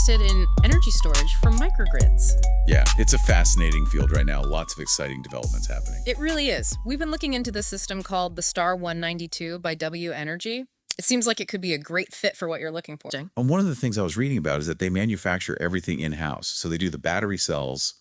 interested in energy storage from microgrids. Yeah, it's a fascinating field right now. Lots of exciting developments happening. It really is. We've been looking into this system called the Star 192 by WEnergy. It seems like it could be a great fit for what you're looking for. And one of the things I was reading about is that they manufacture everything in-house. So they do the battery cells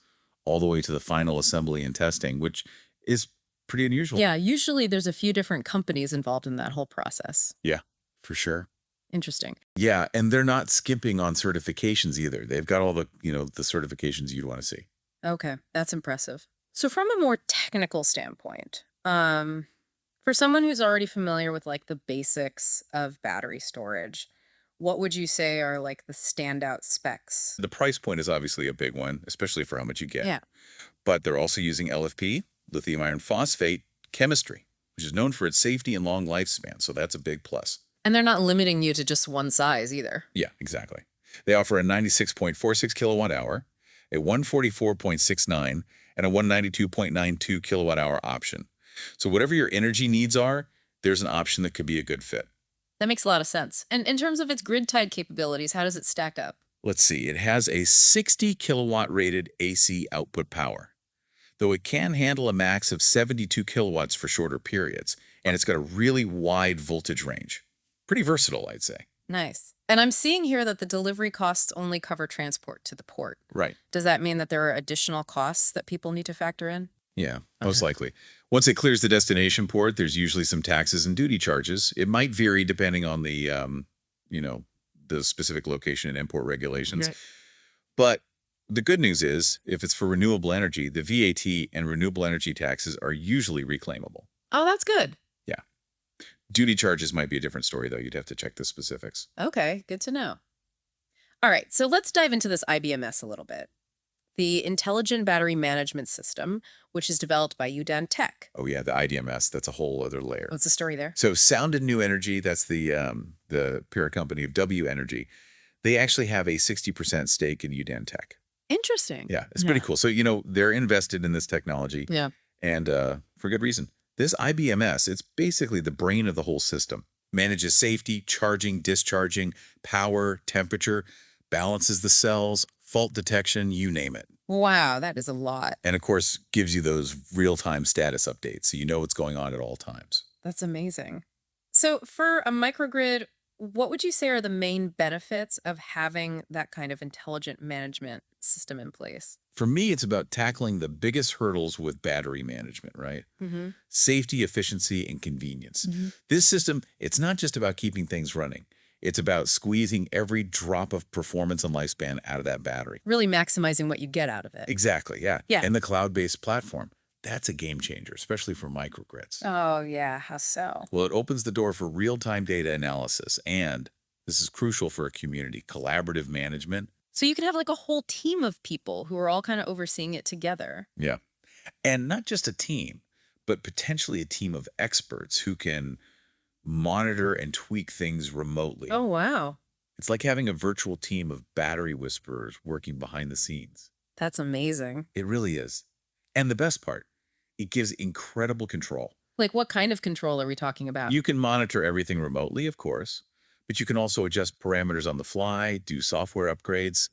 all the way to the final assembly and testing, which is pretty unusual. Yeah, usually there's a few different companies involved in that whole process. Yeah, for sure. Interesting. Yeah, and they're not skimping on certifications either. They've got all the, the certifications you'd want to see. Okay, that's impressive. So from a more technical standpoint, for someone who's already familiar with like the basics of battery storage, what would you say are like the standout specs? The price point is obviously a big one, especially for how much you get. Yeah. But they're also using LFP, lithium iron phosphate chemistry, which is known for its safety and long lifespan. So that's a big plus. And they're not limiting you to just one size either. Yeah, exactly. They offer a 96.46 kilowatt hour, a 144.69, and a 192.92 kilowatt hour option. So whatever your energy needs are, there's an option that could be a good fit. That makes a lot of sense. And in terms of its grid-tied capabilities, how does it stack up? Let's see. It has a 60 kilowatt rated AC output power, though it can handle a max of 72 kilowatts for shorter periods, and it's got a really wide voltage range. Pretty versatile, I'd say. Nice. And I'm seeing here that the delivery costs only cover transport to the port. Right. Does that mean that there are additional costs that people need to factor in? Yeah, most likely. Once it clears the destination port, there's usually some taxes and duty charges. It might vary depending on the, the specific location and import regulations. Right. But the good news is, if it's for renewable energy, the VAT and renewable energy taxes are usually reclaimable. Oh, that's good. Yeah. Duty charges might be a different story, though. You'd have to check the specifics. Okay, good to know. All right, so let's dive into this IBMS a little bit. The Intelligent Battery Management System, which is developed by Soundon Tech. Oh, yeah, the IDMS. That's a whole other layer. What's the story there? So Soundon New Energy, that's the parent company of WEnergy. They actually have a 60% stake in Soundon Tech. Interesting. Yeah, it's pretty cool. So, they're invested in this technology. Yeah. And for good reason. This IBMS, it's basically the brain of the whole system. Manages safety, charging, discharging, power, temperature, balances the cells, fault detection, you name it. Wow, that is a lot. And of course, gives you those real-time status updates, so you know what's going on at all times. That's amazing. So for a microgrid, what would you say are the main benefits of having that kind of intelligent management system in place? For me, it's about tackling the biggest hurdles with battery management, right? Mm-hmm. Safety, efficiency, and convenience. Mm-hmm. This system, it's not just about keeping things running. It's about squeezing every drop of performance and lifespan out of that battery. Really maximizing what you get out of it. Exactly, yeah. Yeah. And the cloud-based platform, that's a game changer, especially for microgrids. Oh, yeah. How so? Well, it opens the door for real-time data analysis, and this is crucial for a community, collaborative management. So you can have like a whole team of people who are all kind of overseeing it together. Yeah. And not just a team, but potentially a team of experts who can monitor and tweak things remotely. Oh, wow. It's like having a virtual team of battery whisperers working behind the scenes. That's amazing. It really is. And the best part, it gives incredible control. Like what kind of control are we talking about? You can monitor everything remotely, of course, but you can also adjust parameters on the fly, do software upgrades,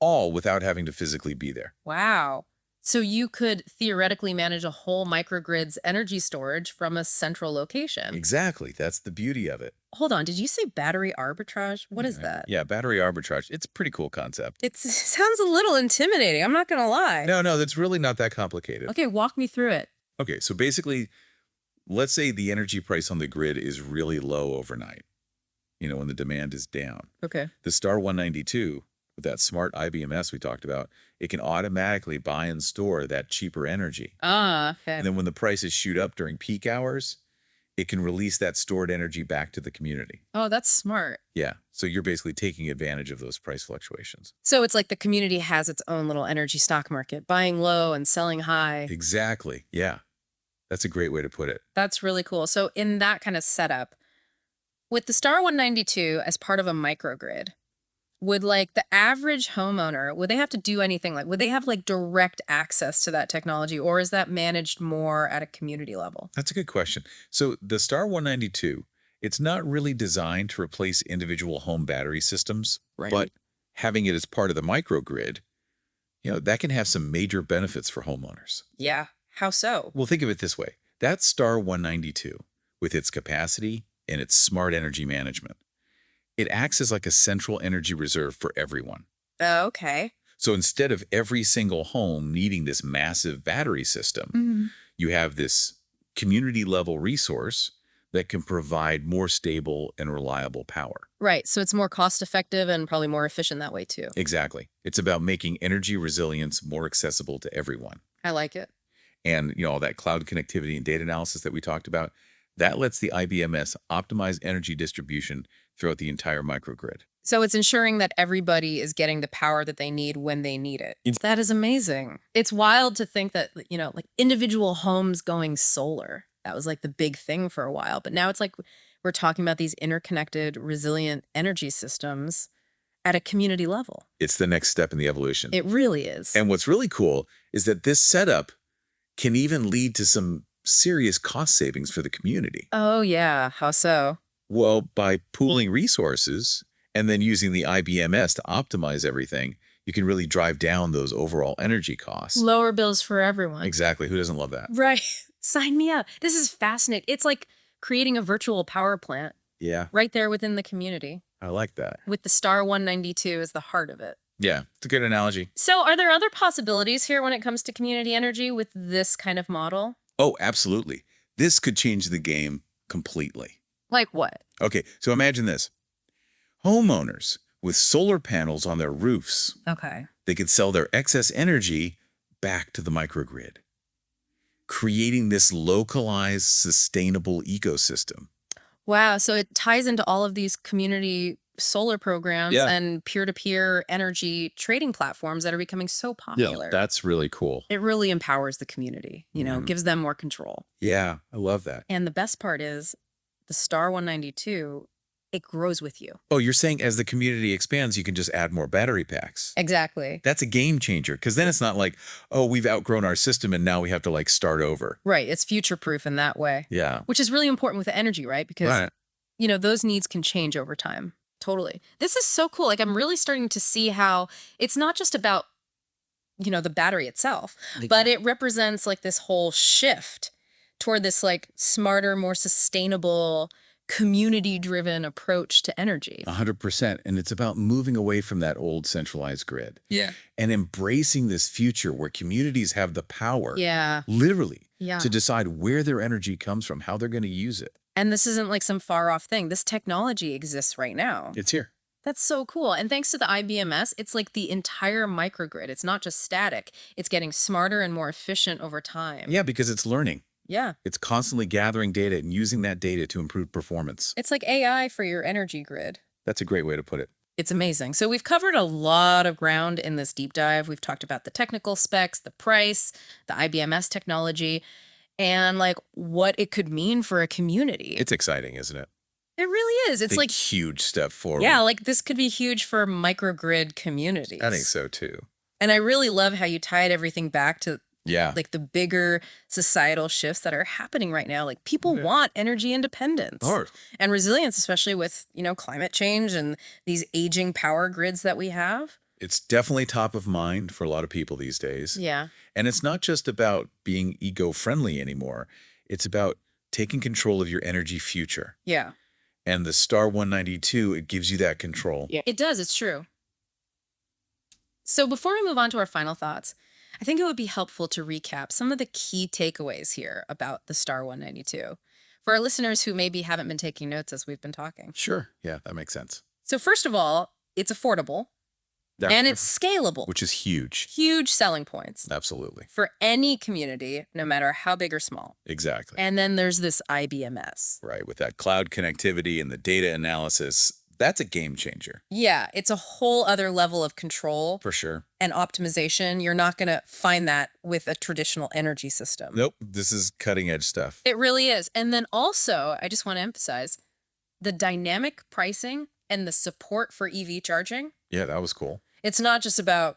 all without having to physically be there. Wow. So you could theoretically manage a whole microgrid's energy storage from a central location. Exactly. That's the beauty of it. Hold on. Did you say battery arbitrage? What is that? Yeah, battery arbitrage. It's a pretty cool concept. It sounds a little intimidating. I'm not going to lie. No, that's really not that complicated. Okay, walk me through it. Okay, so basically, let's say the energy price on the grid is really low overnight, when the demand is down. Okay. The Star 192, with that smart IBMS we talked about, it can automatically buy and store that cheaper energy. Okay. And then when the prices shoot up during peak hours, it can release that stored energy back to the community. Oh, that's smart. Yeah. So you're basically taking advantage of those price fluctuations. So it's like the community has its own little energy stock market, buying low and selling high. Exactly. Yeah. That's a great way to put it. That's really cool. So in that kind of setup, with the Star 192 as part of a microgrid, would like the average homeowner, would they have to do anything would they have like direct access to that technology, or is that managed more at a community level? That's a good question. So the Star 192, it's not really designed to replace individual home battery systems, Right. but having it as part of the microgrid, that can have some major benefits for homeowners. Yeah. How so? Well, think of it this way. That Star 192, with its capacity and its smart energy management, it acts as like a central energy reserve for everyone. Oh, okay. So instead of every single home needing this massive battery system, you have this community-level resource that can provide more stable and reliable power. Right. So it's more cost-effective and probably more efficient that way, too. Exactly. It's about making energy resilience more accessible to everyone. I like it. And, all that cloud connectivity and data analysis that we talked about, that lets the IBMS optimize energy distribution throughout the entire microgrid. So it's ensuring that everybody is getting the power that they need when they need it. That is amazing. It's wild to think that, like individual homes going solar, that was like the big thing for a while. But now it's like we're talking about these interconnected, resilient energy systems at a community level. It's the next step in the evolution. It really is. And what's really cool is that this setup can even lead to some serious cost savings for the community. Oh, yeah. How so? Well, by pooling resources and then using the IBMS to optimize everything, you can really drive down those overall energy costs. Lower bills for everyone. Exactly. Who doesn't love that? Right. Sign me up. This is fascinating. It's like creating a virtual power plant. Yeah. Right there within the community. I like that. With the Star 192 as the heart of it. Yeah, it's a good analogy. So are there other possibilities here when it comes to community energy with this kind of model? Oh, absolutely. This could change the game completely. Like what? Okay, so imagine this. Homeowners with solar panels on their roofs, Okay. they could sell their excess energy back to the microgrid, creating this localized, sustainable ecosystem. Wow. So it ties into all of these community solar programs and peer-to-peer energy trading platforms that are becoming so popular. Yeah, that's really cool. It really empowers the community, gives them more control. Yeah, I love that. And the best part is the Star 192, it grows with you. Oh, you're saying as the community expands, you can just add more battery packs. Exactly. That's a game changer, because then it's not like, oh, we've outgrown our system and now we have to start over. Right. It's future-proof in that way. Yeah. Which is really important with energy, right? Because, those needs can change over time. Totally. This is so cool. Like, I'm really starting to see how it's not just about, the battery itself, but it represents like this whole shift toward this like smarter, more sustainable, community-driven approach to energy. 100%. And it's about moving away from that old centralized grid. Yeah. And embracing this future where communities have the power, literally, to decide where their energy comes from, how they're going to use it. And this isn't like some far-off thing. This technology exists right now. It's here. That's so cool. And thanks to the IBMS, it's like the entire microgrid. It's not just static. It's getting smarter and more efficient over time. Yeah, because it's learning. Yeah. It's constantly gathering data and using that data to improve performance. It's like AI for your energy grid. That's a great way to put it. It's amazing. So we've covered a lot of ground in this deep dive. We've talked about the technical specs, the price, the IBMS technology, and like what it could mean for a community. It's exciting, isn't it? It really is. It's like huge step forward. Yeah, like this could be huge for microgrid communities. I think so too. And I really love how you tied everything back to like the bigger societal shifts that are happening right now. Like people want energy independence and resilience, especially with, climate change and these aging power grids that we have. It's definitely top of mind for a lot of people these days. Yeah. And it's not just about being eco-friendly anymore. It's about taking control of your energy future. Yeah. And the Star 192, it gives you that control. Yeah, it does. It's true. So before we move on to our final thoughts, I think it would be helpful to recap some of the key takeaways here about the Star 192 for our listeners who maybe haven't been taking notes as we've been talking. Sure. Yeah, that makes sense. So first of all, it's affordable and it's scalable. Which is huge. Huge selling points. Absolutely. For any community, no matter how big or small. Exactly. And then there's this IBMS. Right. With that cloud connectivity and the data analysis, that's a game changer. Yeah. It's a whole other level of control. For sure. And optimization. You're not going to find that with a traditional energy system. Nope. This is cutting edge stuff. It really is. And then also, I just want to emphasize the dynamic pricing and the support for EV charging. Yeah, that was cool. It's not just about,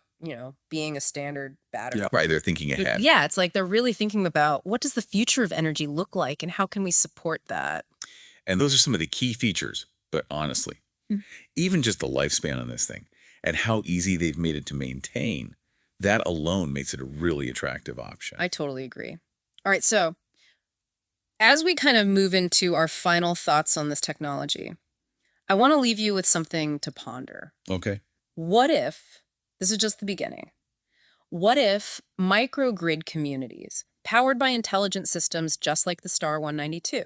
being a standard battery. Yeah, right. They're thinking ahead. Yeah, it's like they're really thinking about what does the future of energy look like and how can we support that? And those are some of the key features. But honestly, even just the lifespan on this thing. and how easy they've made it to maintain, that alone makes it a really attractive option. I totally agree. All right, so as we kind of move into our final thoughts on this technology, I want to leave you with something to ponder. Okay. What if, this is just the beginning, what if microgrid communities powered by intelligent systems just like the Star 192,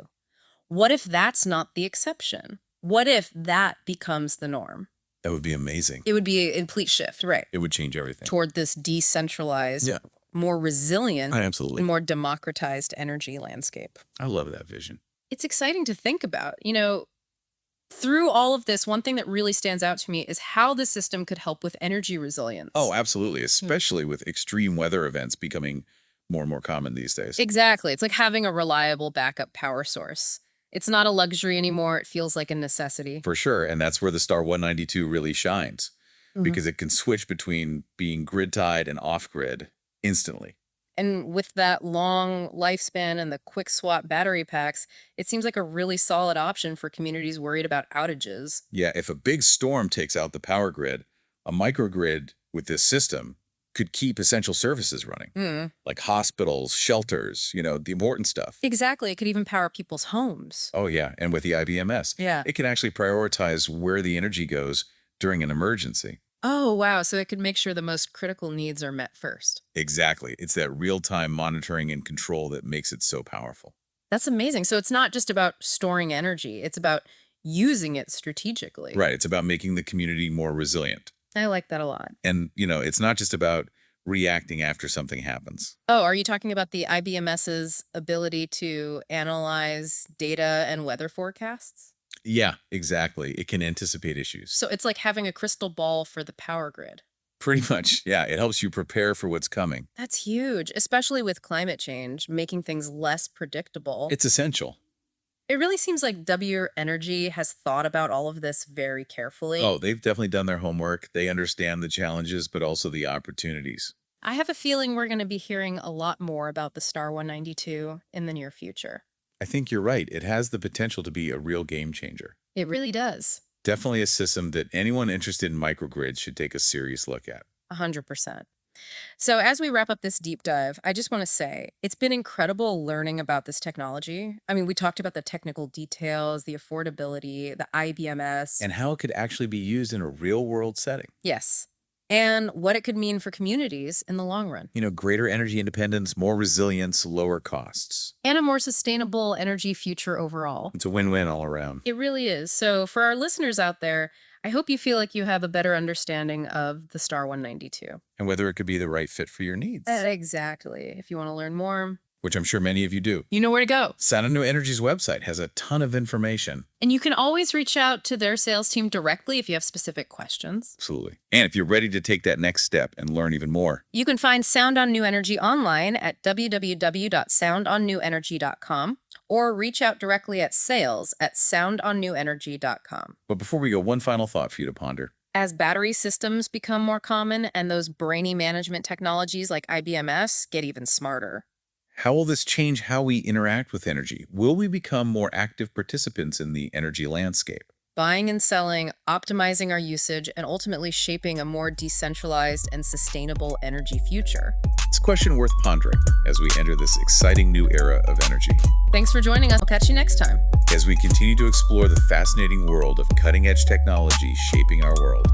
what if that's not the exception? What if that becomes the norm? That would be amazing. It would be a complete shift, right? It would change everything. Toward this decentralized, more resilient, Absolutely. and more democratized energy landscape. I love that vision. It's exciting to think about. You know, through all of this, one thing that really stands out to me is how the system could help with energy resilience. Oh, absolutely. Especially with extreme weather events becoming more and more common these days. Exactly. It's like having a reliable backup power source. It's not a luxury anymore. It feels like a necessity. For sure. And that's where the Star 192 really shines because it can switch between being grid tied and off grid instantly. And with that long lifespan and the quick swap battery packs, it seems like a really solid option for communities worried about outages. Yeah, if a big storm takes out the power grid, a microgrid with this system could keep essential services running, like hospitals, shelters, you know, the important stuff. Exactly. It could even power people's homes. Oh, yeah. And with the IBMS, it can actually prioritize where the energy goes during an emergency. Oh, wow. So it could make sure the most critical needs are met first. Exactly. It's that real-time monitoring and control that makes it so powerful. That's amazing. So it's not just about storing energy. It's about using it strategically. Right. It's about making the community more resilient. I like that a lot. And, you know, it's not just about reacting after something happens. Oh, are you talking about the IBMS's ability to analyze data and weather forecasts? Yeah, exactly. It can anticipate issues. So it's like having a crystal ball for the power grid. Pretty much. Yeah, it helps you prepare for what's coming. That's huge, especially with climate change, making things less predictable. It's essential. It really seems like WEnergy has thought about all of this very carefully. Oh, they've definitely done their homework. They understand the challenges, but also the opportunities. I have a feeling we're going to be hearing a lot more about the Star 192 in the near future. I think you're right. It has the potential to be a real game changer. It really does. Definitely a system that anyone interested in microgrids should take a serious look at. 100%. So as we wrap up this deep dive, I just want to say it's been incredible learning about this technology. I mean, we talked about the technical details, the affordability, the IBMS. And how it could actually be used in a real-world setting. Yes. And what it could mean for communities in the long run. You know, greater energy independence, more resilience, lower costs. And a more sustainable energy future overall. It's a win-win all around. It really is. So for our listeners out there, I hope you feel like you have a better understanding of the Star 192. And whether it could be the right fit for your needs. Exactly. If you want to learn more, which I'm sure many of you do, you know where to go. Soundon New Energy's website has a ton of information. And you can always reach out to their sales team directly if you have specific questions. Absolutely. And if you're ready to take that next step and learn even more. You can find Soundon New Energy online at www.soundonnewenergy.com or reach out directly at sales@soundonnewenergy.com. But before we go, one final thought for you to ponder. As battery systems become more common and those brainy management technologies like IBMS get even smarter, how will this change how we interact with energy? Will we become more active participants in the energy landscape? Buying and selling, optimizing our usage, and ultimately shaping a more decentralized and sustainable energy future. It's a question worth pondering as we enter this exciting new era of energy. Thanks for joining us. We'll catch you next time. As we continue to explore the fascinating world of cutting-edge technology shaping our world.